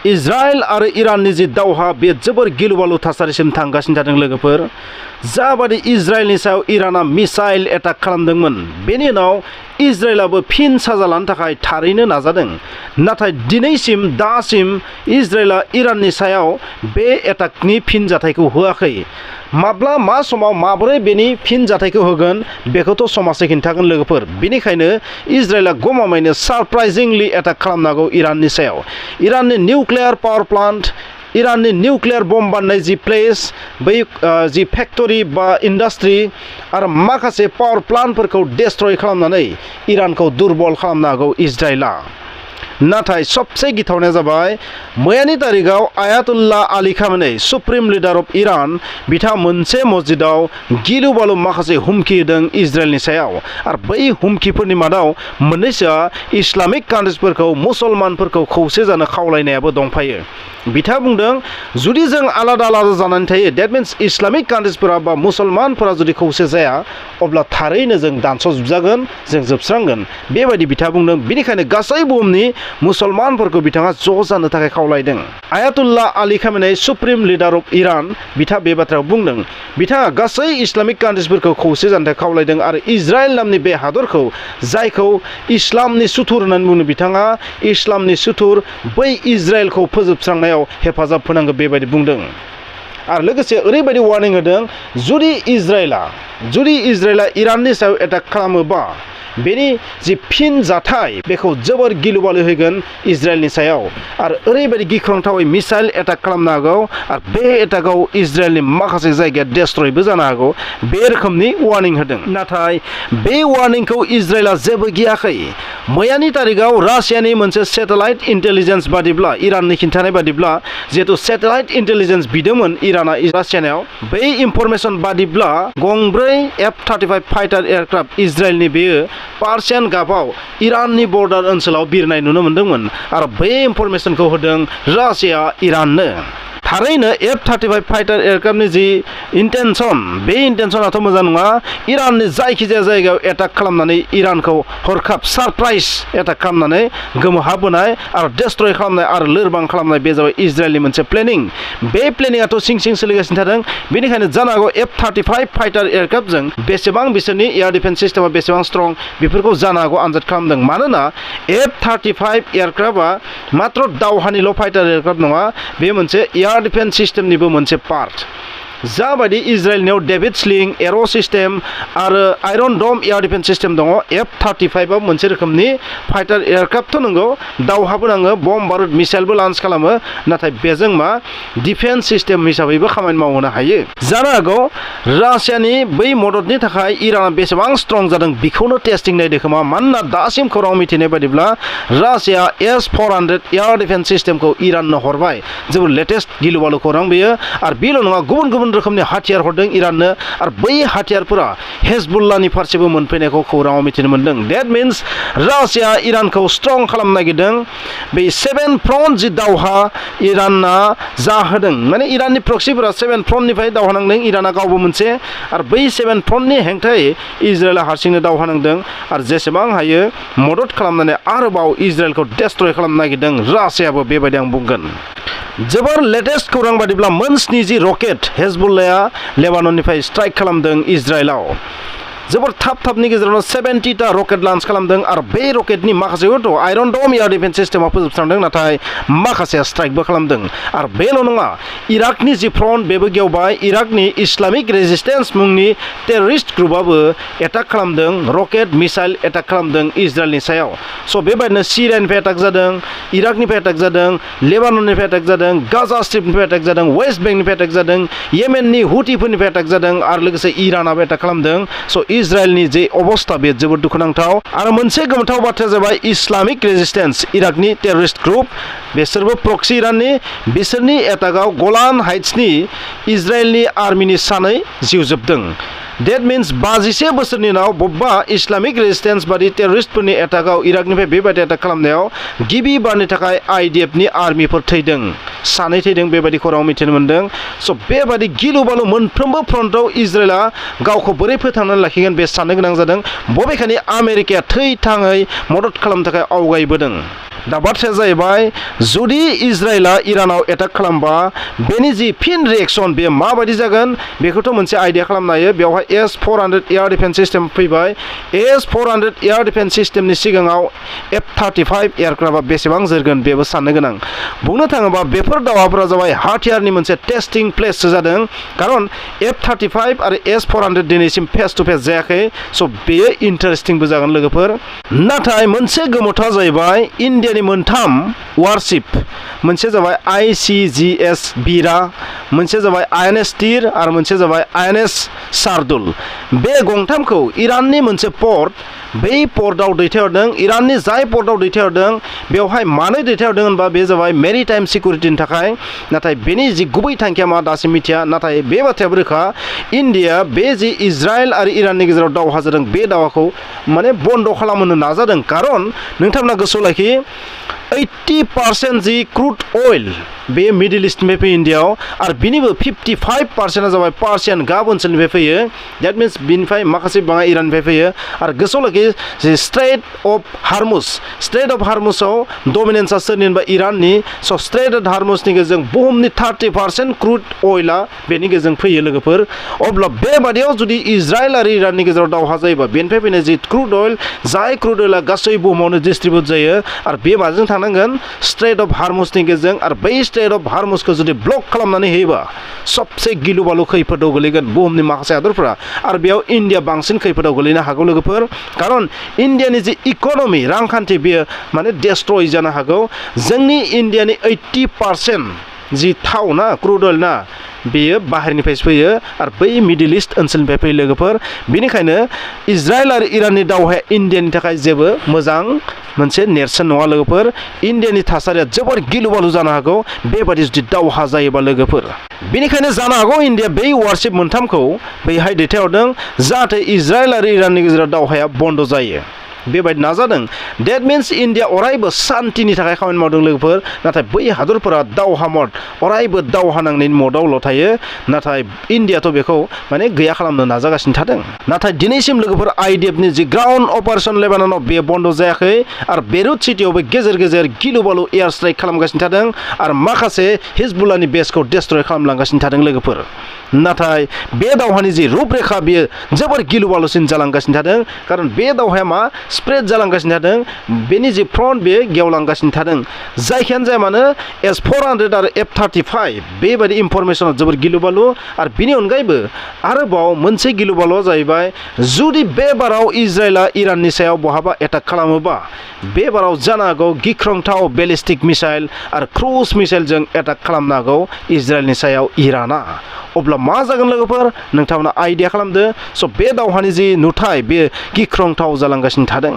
Israel आरो इराननि जि दावहा बे जोबोर गिलुबालु थासारिसिम थांगासिनो थादों लोगोफोर जाबादि इजराइलनि सायाव इराना मिसाइल एटाक खालामदोंमोन बेनि उनाव इजराइलाबो फिन साजा लानो थाखाय थारैनो नाजादों नाथाय दिनैसिम दासिम इजराइला इराननि सायाव बे एटाकनि फिन जाथायखौ होआखै माब्ला मा समाव माबोरै बेनि फिन जाथायखौ होगोन बेखौथ' समाजै खिन्थागोन लोगोफोर बेनिखायनो इजराइला गमामायैनो सरप्राइजिंलि एटाक खालामनांगौ इराननि सायाव इराननि निउक्लियार पावार प्लान्ट इराननि निउक्लियार बम्ब बानायनाय जि प्लेस बै जि फेक्टरि बा इन्डास्ट्रि आरो माखासे पावार प्लान्टफोरखौ डेस्ट्रय खालामनानै इरानखौ दुर्बल खालामनो हागौ इजराइला नाथाय सबसे गिथावनाया जाबाय मैयानि तारिखाव Ayatollah Ali Khamenei supreme leader of Iran बिथाङा मोनसे मस्जिदाव गिलु बालु माखासे हुमखि होदों इजराइलनि सायाव आरो बै हुमखिफोरनि मादाव मोननैसोआ इस्लामिक कान्ट्रिसफोरखौ मुसलमानफोरखौ खौसे जानो खावलायनायाबो दंफायो बिथाङा बुंदों जुदि जों आलादा आलादा जानानै थायो डेट मिन्स इस्लामिक कान्ट्रिसफोरा बा मुसलमानफोरा जुदि खौसे जाया अब्ला थारैनो जों दानस'जोबजागोन जों जोबस्रांगोन बेबायदि बिथाङा बुंदों बेनिखायनो गासै बुहुमनि मुसलमानफोरखौ बिथाङा ज' जानो थाखाय खावलायदों Ayatollah Ali Khamenei supreme leader of Iran बिथाङा बे बाथ्राखौ बुंदों बिथाङा गासै इस्लामिक कान्ट्रिसफोरखौ खौसे जानो थाखाय खावलायदों आरो इजराइल नामनि बे हादरखौ जायखौ इस्लामनि सुथुर होननानै बुङो बिथाङा इस्लामनि सुथुर बै इजराइलखौ फोजोबस्रांनायाव हेफाजाब होनांगौ बेबायदि बुंदों आरो लोगोसे ओरैबायदि वार्निं होदों जुदि इजराइला इराननि सायाव एटाक खालामोबा बेनि जि फिन जाथाय बेखौ जोबोर गिलुबालु होगोन इजराइलनि सायाव आरो ओरैबायदि गिख्रंथावै मिसाइल एटाक खालामनो हागौ आरो बे एटाकाव इजराइलनि माखासे जायगाया डेस्ट्रयबो जानो हागौ बे रोखोमनि वार्निं होदों नाथाय बे वार्निंखौ इजराइला जेबो गियाखै मैयानि तारिखाव रासियानि मोनसे सेटेलाइट इन्टेलिजेन्स बादिब्ला इराननि खिन्थानाय बादिब्ला जिहेतु सेटेलाइट इन्टेलिजेन्स बिदोंमोन इराना रासियानाव बै इनफरमेसन बादिब्ला गंब्रै F-35 फाइटार एयारक्राफ्ट इजराइलनि बेयो पार्सियान गाफआव इराननि बर्डार ओनसोलाव बिरनाय नुनो मोन्दोंमोन आरो बे इनफरमेसनखौ होदों रासिया इराननो थारैनो F-35 फाइटार एयारक्राफ्टनि जि इन्टेनसन बे इन्टेनसनाथ' मोजां नङा इराननि जायखिजाया जायगायाव एटाक खालामनानै इरानखौ हरखाब सरप्राइज एटाक खालामनानै गोमोहाबहोनाय आरो डेस्ट्रय खालामनाय आरो लोरबां खालामनाय बे जाबाय इजराइलनि मोनसे प्लेनिं बे प्लेनिंआथ' सिं सोलिगासिनो थादों बेनिखायनो जानो हागौ F-35 फाइटार एयारक्राफ्टजों बेसेबां बिसोरनि एयार डिफेन्स सिस्टेमा बेसेबां स्ट्रं बेफोरखौ जानो हागौ आनजाद खालामदों मानोना F-35 एयारक्राफ्टआ मात्र दावहानिल' फाइटार एयारक्राफ्ट नङा बे मोनसे एयार डिफेन्स सिस्टेमनिबो मोनसे पार्ट जाबायदि इजराइलनियाव डेभिड स्लिं एरो सिस्टेम आरो आयरन डम एयार डिफेन्स सिस्टेम दङ F-35 आव मोनसे रोखोमनि फाइटार एयारक्राफ्टथ' नंगौ दावहाबो नाङो बम्ब बारुद मिसाइलबो लन्च खालामो नाथाय बेजों मा डिफेन्स सिस्टेम हिसाबैबो खामानि मावनो हायो जानो हागौ रासियानि बै मददनि थाखाय इराना बेसेबां स्ट्रं जादों बेखौनो टेस्टिं नायदों खोमा मानोना दासिम खौरां मिथिनाय बादिब्ला रासिया S-400 एयार डिफेन्स सिस्टेमखौ इराननो हरबाय जोबोर लेटेस्ट गिलुबालु खौरां बेयो आरो बेल' नङा गुबुन रोखोमनि हाथियार हरदों इराननो आरो बै हाथियारफोरा हेजबुल्लाहनि फारसेबो मोनफैनायखौ खौराङाव मिथिनो मोन्दों डेट मिन्स रासिया इरानखौ स्ट्रं खालामनो नागिरदों बै 7 फ्रन्ट जि दावहा इराना जाहोदों माने इराननि प्रक्सिफोरा 7 फ्रन्टनिफ्राय दावहा नांदों इराना गावबो मोनसे आरो बै 7 फ्रन्टनि हेंथायै इजराइला हारसिंनो दावहा नांदों आरो जेसेबां हायो मदद खालामनानै आरोबाव इजराइलखौ डेस्ट्रय खालामनो नागिरदों रासियाबो बेबायदि आं बुंगोन जोबोर लेटेस्ट खौरां बादिब्ला मोन 70 रकेट हेजबुल्लाया लेबानननिफ्राय स्ट्राइक खालामदों इजराइलाव जोबोर थाबनि गेजेरावनो 70टा रकेट लन्च खालामदों आरो बे रकेटनि माखासेखौथ' आयरन डम एयार डिफेन्स सिस्टेमा फोजोबस्रांदों नाथाय माखासेया स्ट्राइकबो खालामदों आरो बेल' नङा इराकनि जि फ्रन्ट बेबो गेवबाय इराकनि इस्लामिक रेजिस्टेन्स मुंनि टेररिस्ट ग्रुपआबो एटाक खालामदों रकेट मिसाइल एटाक खालामदों इजराइलनि सायाव स' बेबायदिनो सिरियानिफ्राय एटाक जादों इराकनिफ्राय एटाक जादों लेबानननिफ्राय एटाक जादों गाजा स्ट्रिपनिफ्राय एटाक जादों वेस्ट बेंकनिफ्राय एटाक जादों येमेननि हुथिफोरनिफ्राय एटाक जादों आरो लोगोसे इरानाबो एटाक खालामदों स' इजराइलनि जे अबस्था बे जोबोद दुखुनांथाव आरो मोनसे गोमोथाव बाथ्राया जाबाय इस्लामिक रेजिस्टेन्स इराकनि टेररिस्ट ग्रुप बिसोरबो प्रक्सि इराननि बिसोरनि एटाकआव गलान हाइट्सनि इजराइलनि आर्मिनि सानै जिउ जोबदों डेट मिन्स 51 बोसोरनि उनाव बबेबा इस्लामिक रेजिस्टेन्स बादि टेररिस्टफोरनि एटाकआव इराकनिफ्राय बेबायदि एटाक खालामनायाव गिबि बारनि थाखाय IDFनि आर्मिफोर थैदों सानै थैदों बेबायदि खौरां मिथिनो मोन्दों स' बेबायदि गिलु बालु मोनफ्रोमबो फ्रन्टआव इजराइला गावखौ बोरै फोथांनानै लाखिगोन बे साननो गोनां जादों बबेखानि आमेरिकाया थै थाङै मदद खालामनो थाखाय आवगायबोदों दा बाथ्राया जाहैबाय जुदि इजराइला इरानाव एटाक खालामबा बेनि जि फिन रिएक्शन बे माबायदि जागोन बेखौथ' मोनसे आइडिया खालामनो हायो। बेवहाय S-400 एयार डिफेन्स सिस्टेम फैबाय। S-400 एयार डिफेन्स सिस्टेमनि सिगाङाव F-35 एयारक्राफ्टआ बेसेबां जोरगोन बेबो साननो गोनां। बुंनो थाङोबा बेफोर दावहाफोरा जाबाय हाथियारनि मोनसे टेस्टिं प्लेससो जादों, खारन F-35 आरो S-400 दिनैसिम फेस टु फेस जायाखै। स' बेयो इन्टारेस्टिंबो जागोन लोगोफोर। नाथाय मोनसे गोमोथाव जाहैबाय इन्डियानि मोनथाम वारशिप, मोनसे जाबाय ICGS बीरा, मोनसे जाबाय INS थिर आरो मोनसे जाबाय INS शार्दुल। बे गंथामखौ इराननि मोनसे पर्ट, बै पर्टआव दैथायहरदों। इराननि जाय पर्टआव दैथायहरदों बेवहाय मानो दैथायहरदों होनबा बे जाबाय मेरिटाइम सिकिउरिटिनि थाखाय। नाथाय बेनि जि गुबै थांखिया मा दासिम मिथिया। नाथाय बे बाथ्रायाबो रोखा, इन्डिया बे जि इजराइल आरो इराननि गेजेराव दावहा जादों बे दावहाखौ माने बन्द खालामनो नाजादों। खारन नोंथांमोना गोसोआव लाखि 80% जि क्रुड अइल बे मिडिल इस्टनिफ्राय फैयो इन्डियाआव, आरो बिनिबो 55%आ जाबाय पार्सियान गाफ ओनसोलनिफ्राय फैयो। डेट मिन्स बिनिफ्राय माखासे बाङा इराननिफ्राय फैयो। आरो गोसोआव लाखि जि स्ट्रेट अफ हार्मुसआव डमिनेन्सआ सोरनि होनबा इराननि। स' स्ट्रेट अफ हार्मुसनि गेजेरजों बुहुमनि 30% क्रुड अइलआ बेनि गेजेरजों फैयो लोगोफोर। अब्ला बेबादियाव जुदि इजराइल आरो इराननि गेजेराव दावहा जायोबा बेनिफ्राय फैनाय जि क्रुड अइल, जाय क्रुड अइलआ गासै बुहुमावनो डिस्ट्रिबिउट जायो, आरो बे माजों थांनांगोन स्ट्रेट अफ हार्मुसनि गेजेरजों। आरो बै स्ट्रेट अफ हार्मुसखौ जुदि ब्लक खालामनानै होयोबा सबसे गिलु बालु खैफोदाव गोलैगोन बुहुमनि माखासे हादरफोरा। आरो बेयाव इन्डिया बांसिन खैफोदाव गोलैनो हागौ लोगोफोर। खारन इन्डियानि जि इक'नमि रांखान्थि बेयो माने डेस्ट्रय जानो हागौ। जोंनि इन्डियानि 80% जि थाव ना, क्रुड अइल ना, बेयो बाहेरनिफ्रायसो फैयो आरो बै मिडिल इस्ट ओनसोलनिफ्राय फैयो लोगोफोर। बेनिखायनो इजराइल आरो इराननि दावहाया इन्डियानि थाखाय जेबो मोजां मोनसे नेरसोन नङा लोगोफोर। इन्डियानि थासारिया जोबोर गिलु बालु जानो हागौ बेबादि जुदि दावहा जायोबा लोगोफोर। बेनिखायनो जानो हागौ इन्डिया बै वारशिप मोनथामखौ बैहाय दैथायहरदों जाहाथे इजराइल आरो इराननि गेजेराव दावहाया बन्द जायो, बेबायदि नाजादों। डेट मिन्स इन्डिया अरायबो शान्तिनि थाखाय खामानि मावदों लोगोफोर। नाथाय बै हादरफोरा दावहा मद, अरायबो दावहा नांनायनि मदावल' थायो। नाथाय इन्डियाथ' बेखौ माने गैया खालामनो नाजागासिनो थादों। नाथाय दिनैसिम लोगोफोर IDFनि जि ग्राउन्ड अपारेशन लेबाननाव बे बन्द जायाखै। आरो बेरुट सिटियावबो गेजेर गेजेर गिलु बालु एयार स्ट्राइक खालामगासिनो थादों आरो माखासे हिजबुल्लाहनि बेसखौ डेस्ट्रय खालामलांगासिनो थादों लोगोफोर। नाथाय बे दावहानि जि रुपरेखा बेयो जोबोर गिलु बालुसिन जालांगासिनो थादों। खारन बे दावहाया मा स्प्रेड जालांगासिनो थादों, बेनि जि फ्रन्ट बे गेवलांगासिनो थादों। जायखियानो जाया मानो S-400 आरो F-35 बेबायदि इनफरमेसना जोबोर गिलु बालु। आरो बिनि अनगायैबो आरोबाव मोनसे गिलु बालुआ जाहैबाय जुदि बे बाराव इजराइला इराननि सायाव बहाबा एटाक खालामोबा बे बाराव जानो हागौ गिख्रंथाव बेलिस्टिक मिसाइल आरो क्रुज मिसाइलजों एटाक खालामनो हागौ इजराइलनि सायाव इराना। अब्ला मा जागोन लोगोफोर नोंथांमोना आइडिया खालामदो। स' बे दावहानि जि नुथाय बे गिख्रंथाव जालांगासिनो थादों।